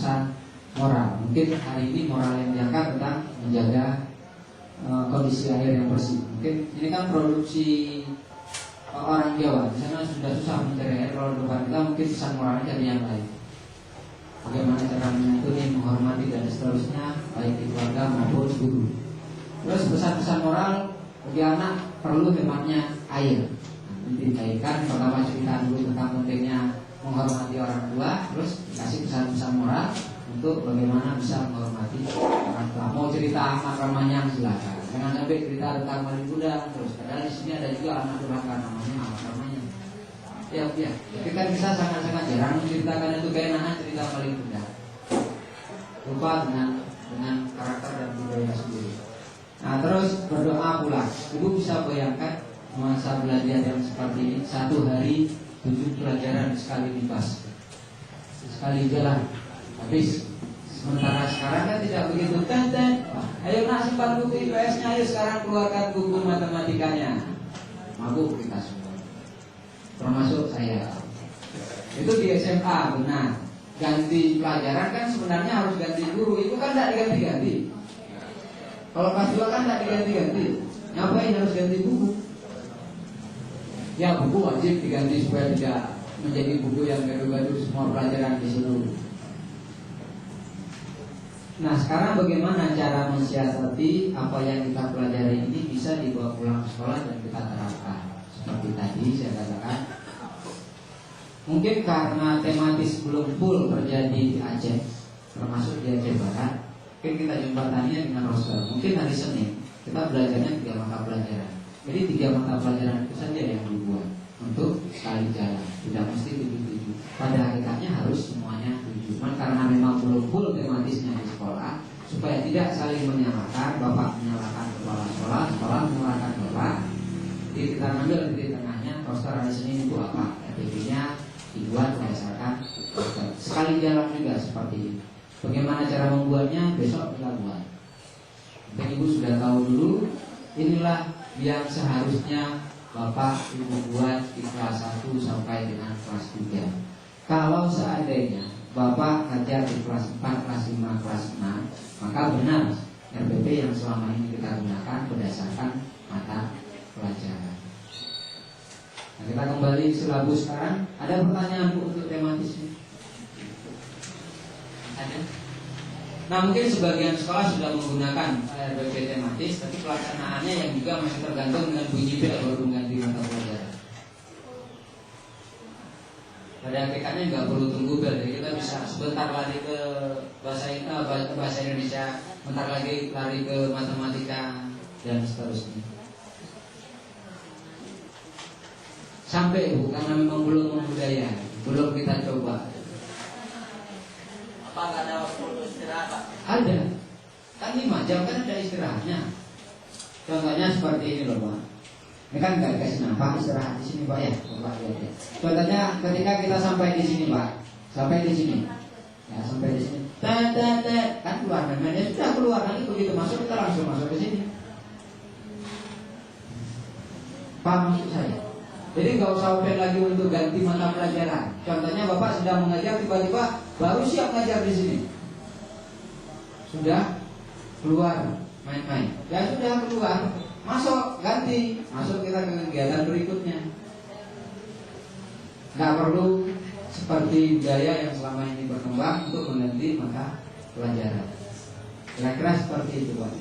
pesan-pesan moral. Mungkin hari ini moral yang diangkat tentang menjaga kondisi air yang bersih. Mungkin ini kan produksi orang Jawa, di sana sudah susah mencari air. Kalau depan kita mungkin pesan moralnya dari yang lain. Bagaimana cara menyantuni, menghormati dan seterusnya, baik di keluarga maupun guru. Terus pesan-pesan moral bagi anak perlu hematnya air. Nanti dikaitkan pertama cerita dulu tentang pentingnya menghormati orang tua, terus dikasih pesan-pesan moral untuk bagaimana bisa menghormati orang tua. Mau cerita anak ramanya silakan. Jangan sampai cerita tentang wali Buddha terus. Padahal di sini ada juga anak durhaka namanya anak ramanya. Ya. Tapi kan kita sangat-sangat jarang menceritakan itu keenakan cerita wali Buddha. Lupa dengan karakter dan budaya sendiri. Nah, terus berdoa pula. Ibu bisa bayangkan masa belajar yang seperti ini, 1 hari 7 pelajaran sekali dibahas, sekali jalan habis. Sementara sekarang kan tidak begitu. Ayo nak simpan buku IPS-nya, ayo sekarang keluarkan buku matematikanya. Mabuk kita semua, termasuk saya. Itu di SMA benar. Ganti pelajaran kan sebenarnya harus ganti guru. Itu kan tidak diganti-ganti. Kalau kelas 2 kan tidak diganti-ganti. Ngapain harus ganti buku? Ya, buku wajib diganti supaya tidak menjadi buku yang gaduh-gaduh semua pelajaran di seluruh. Nah, sekarang bagaimana cara mensiasati apa yang kita pelajari ini bisa dibawa pulang ke sekolah dan kita terapkan? Seperti tadi saya katakan, mungkin karena tematis belum full terjadi di Aceh, termasuk di Aceh Barat, mungkin kita jembataninya dengan roster. Mungkin hari Senin kita belajarnya 3 mata pelajaran. Jadi 3 mata pelajaran itu saja yang dibuat untuk sekali jalan. Tidak mesti 7-7. Pada hakikatnya harus semuanya 7. Cuman karena memang belum full tematisnya di sekolah, supaya tidak saling menyalahkan, bapak menyalahkan kepala sekolah, sekolah menyalahkan bapak. Jadi kita ambil di tengahnya, roster hari Senin itu apa? RTP-nya dibuat berdasarkan sekali jalan juga seperti ini. Bagaimana cara membuatnya? Besok kita buat. Dan ibu sudah tahu dulu. Inilah yang seharusnya bapak ibu buat di kelas 1 sampai dengan kelas 3. Kalau seandainya bapak ngajar di kelas 4, kelas 5, kelas 6, maka benar RPP yang selama ini kita gunakan berdasarkan mata pelajaran. Nah, kita kembali silabus sekarang. Ada pertanyaan Bu untuk tematis ini? Ada? Nah, mungkin sebagian sekolah sudah menggunakan RPP tematis, tapi pelaksanaannya yang juga masih tergantung dengan bunyi bel baru mengganti mata pelajaran. Pada hakikatnya nggak perlu tunggu bel, jadi kita bisa sebentar lari ke bahasa Indonesia, bentar lagi lari ke matematika dan seterusnya. Sampai Bu, karena memang belum membudaya, belum kita coba. Apa nggak ada waktu istirahat, Pak? Ada, kan 5 jam kan ada istirahatnya. Contohnya seperti ini loh Pak. Ini kan nggak dikasih nampak istirahat di sini Pak ya. Bapak lihat ya. Contohnya ketika kita sampai di sini Pak, sampai di sini, ya sampai di sini, kan keluar memangnya sudah keluar, nanti begitu masuk kita langsung masuk ke sini. Paham maksud saya? Jadi nggak usah open lagi untuk ganti mata pelajaran. Contohnya Bapak sedang mengajar, tiba-tiba baru siap mengajar di sini, sudah keluar main-main. Ya sudah keluar, masuk ganti, masuk kita ke kegiatan berikutnya. Nggak perlu seperti budaya yang selama ini berkembang untuk mengganti mata pelajaran. Kira-kira seperti itu Pak.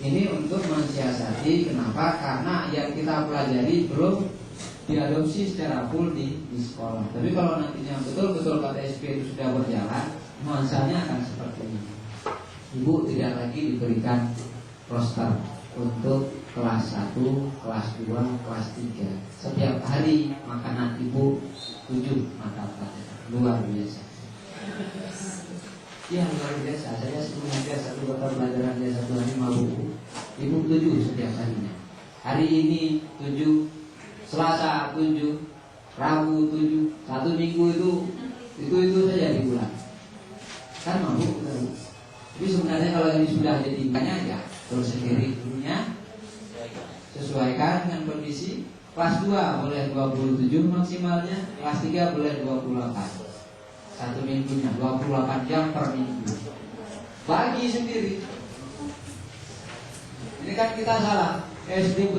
Ini untuk mensiasati. Kenapa? Karena yang kita pelajari belum diadopsi secara full di sekolah. Tapi kalau nantinya betul-betul KTSP itu sudah berjalan, nuansanya akan seperti ini. Ibu tidak lagi diberikan roster untuk kelas 1, kelas 2, kelas 3. Setiap hari makanan ibu 7 mata pelajaran. Luar biasa. Ya luar biasa. Saya sebelumnya 1 mata pelajaran dia 1 hari 5 buku. Ibu 7 setiap harinya. Hari ini 7, Selasa 7, Rabu 7, 1 minggu itu saja di bulan. Kan mampu. Tapi sebenarnya kalau ini sudah jadi banyak ya terus sendiri gurunya sesuaikan dengan kondisi. Kelas 2 boleh 27 maksimalnya, kelas 3 boleh 28. satu minggunya 28 jam per minggu. Bagi sendiri. Ini kan kita salah. SD